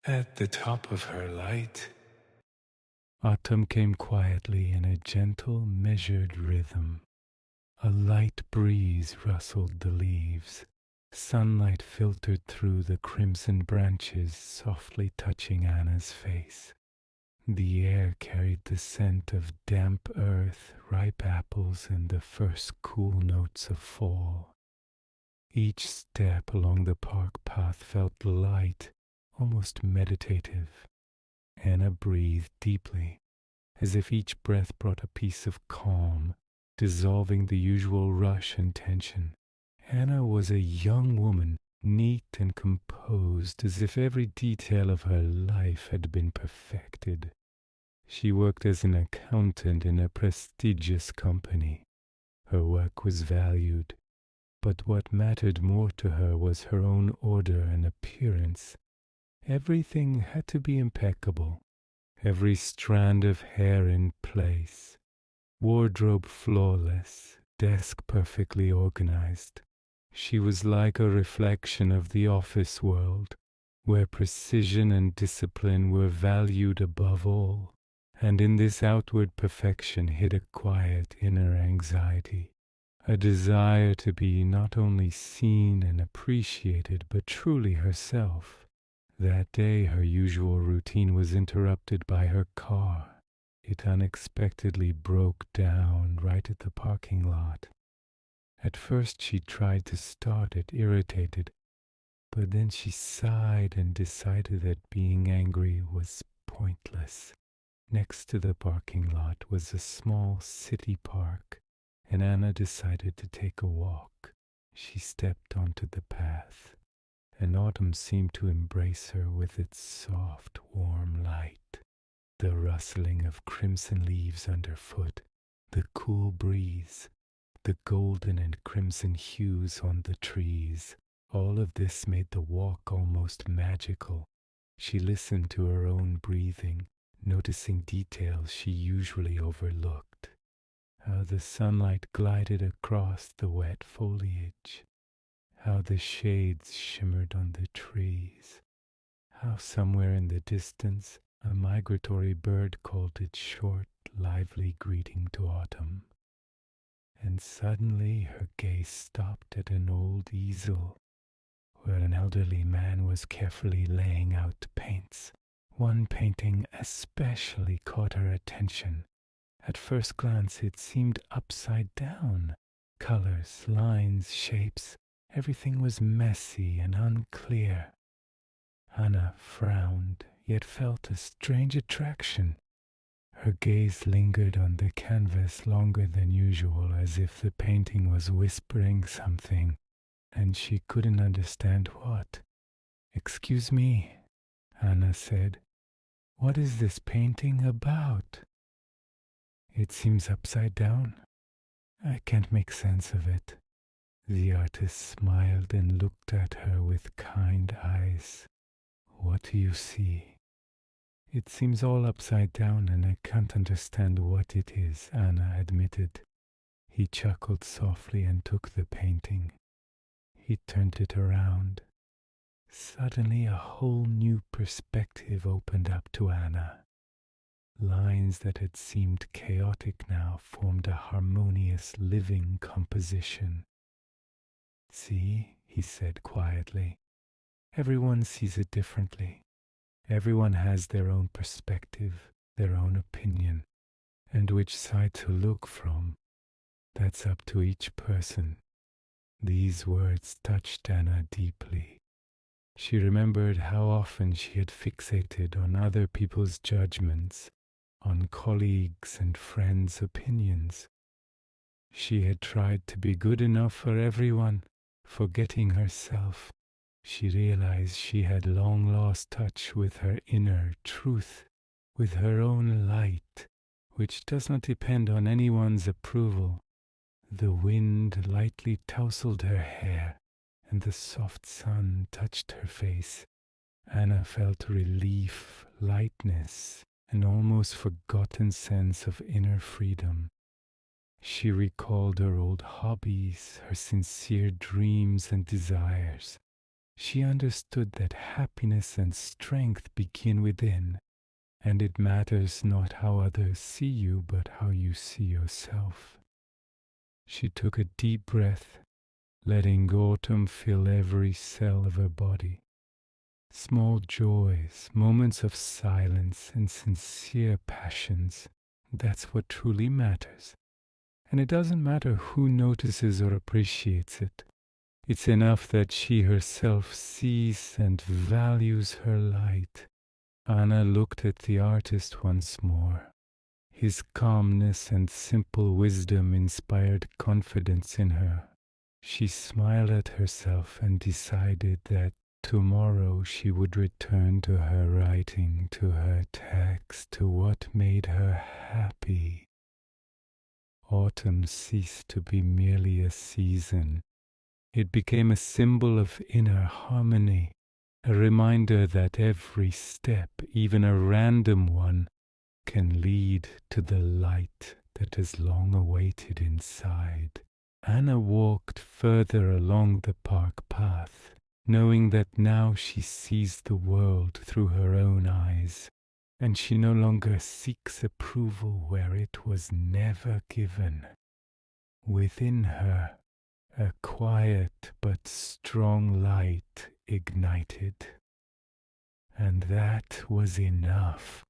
At the top of her light, Autumn came quietly in a gentle, measured rhythm. A light breeze rustled the leaves. Sunlight filtered through the crimson branches, softly touching Anna's face. The air carried the scent of damp earth, ripe apples, and the first cool notes of fall. Each step along the park path felt light, almost meditative. Anna breathed deeply, as if each breath brought a piece of calm, dissolving the usual rush and tension. Anna was a young woman, neat and composed, as if every detail of her life had been perfected. She worked as an accountant in a prestigious company. Her work was valued, but what mattered more to her was her own order and appearance. Everything had to be impeccable, every strand of hair in place, wardrobe flawless, desk perfectly organized. She was like a reflection of the office world, where precision and discipline were valued above all, and in this outward perfection hid a quiet inner anxiety, a desire to be not only seen and appreciated, but truly herself. That day her usual routine was interrupted by her car. It unexpectedly broke down right at the parking lot. At first she tried to start it, irritated, but then she sighed and decided that being angry was pointless. Next to the parking lot was a small city park, and Anna decided to take a walk. She stepped onto the path, and autumn seemed to embrace her with its soft, warm light. The rustling of crimson leaves underfoot, the cool breeze, the golden and crimson hues on the trees, all of this made the walk almost magical. She listened to her own breathing, noticing details she usually overlooked. How the sunlight glided across the wet foliage, how the shades shimmered on the trees, how somewhere in the distance a migratory bird called its short, lively greeting to autumn. And suddenly her gaze stopped at an old easel where an elderly man was carefully laying out paints. One painting especially caught her attention. At first glance it seemed upside down. Colors, lines, shapes, everything was messy and unclear. Anna frowned, yet felt a strange attraction. Her gaze lingered on the canvas longer than usual, as if the painting was whispering something, and she couldn't understand what. "Excuse me," Anna said. "What is this painting about? It seems upside down. I can't make sense of it." The artist smiled and looked at her with kind eyes. "What do you see?" "It seems all upside down and I can't understand what it is," Anna admitted. He chuckled softly and took the painting. He turned it around. Suddenly a whole new perspective opened up to Anna. Lines that had seemed chaotic now formed a harmonious, living composition. "See," he said quietly, "everyone sees it differently. Everyone has their own perspective, their own opinion, and which side to look from, that's up to each person." These words touched Anna deeply. She remembered how often she had fixated on other people's judgments, on colleagues' and friends' opinions. She had tried to be good enough for everyone, forgetting herself. She realized she had long lost touch with her inner truth, with her own light, which does not depend on anyone's approval. The wind lightly tousled her hair, and the soft sun touched her face. Anna felt relief, lightness, an almost forgotten sense of inner freedom. She recalled her old hobbies, her sincere dreams and desires. She understood that happiness and strength begin within, and it matters not how others see you, but how you see yourself. She took a deep breath, letting autumn fill every cell of her body. Small joys, moments of silence, and sincere passions, that's what truly matters. And it doesn't matter who notices or appreciates it. It's enough that she herself sees and values her light. Anna looked at the artist once more. His calmness and simple wisdom inspired confidence in her. She smiled at herself and decided that tomorrow she would return to her writing, to her text, to what made her happy. Autumn ceased to be merely a season. It became a symbol of inner harmony, a reminder that every step, even a random one, can lead to the light that has long awaited inside. Anna walked further along the park path, knowing that now she sees the world through her own eyes, and she no longer seeks approval where it was never given. Within her, a quiet but strong light ignited, and that was enough.